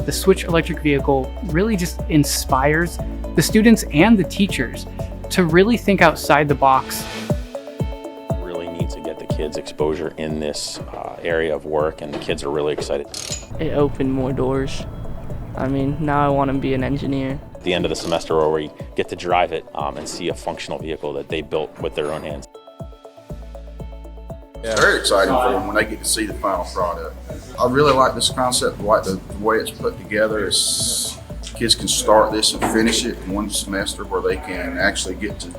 the Switch electric vehicle really just inspires the students and the teachers to really think outside the box. Really need to get the kids exposure in this area of work, and the kids are really excited. It opened more doors. I mean, now I want to be an engineer. At the end of the semester, where we get to drive it and see a functional vehicle that they built with their own hands. It's very exciting for them when they get to see the final product. I really like this concept, like the way it's put together. Kids can start this and finish it in one semester, where they can actually get to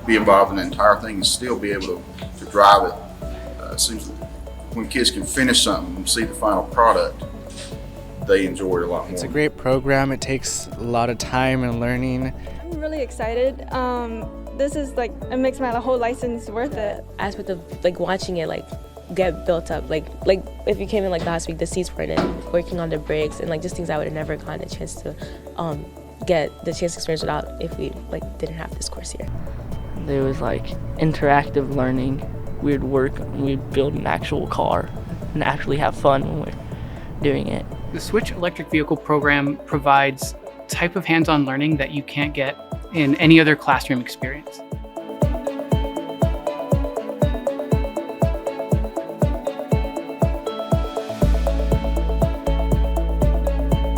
be involved in the entire thing and still be able to drive it. It seems that when kids can finish something and see the final product, they enjoy it a lot more. It's a great program. It takes a lot of time and learning. I'm really excited. This is it makes my whole license worth it. Aspect of watching it get built up. Like if you came in last week, the seats weren't in, working on the brakes and just things I would have never gotten a chance to get the chance to experience without if we didn't have this course here. There was interactive learning. We'd work, we'd build an actual car and actually have fun when we're doing it. The Switch electric vehicle program provides type of hands-on learning that you can't get in any other classroom experience.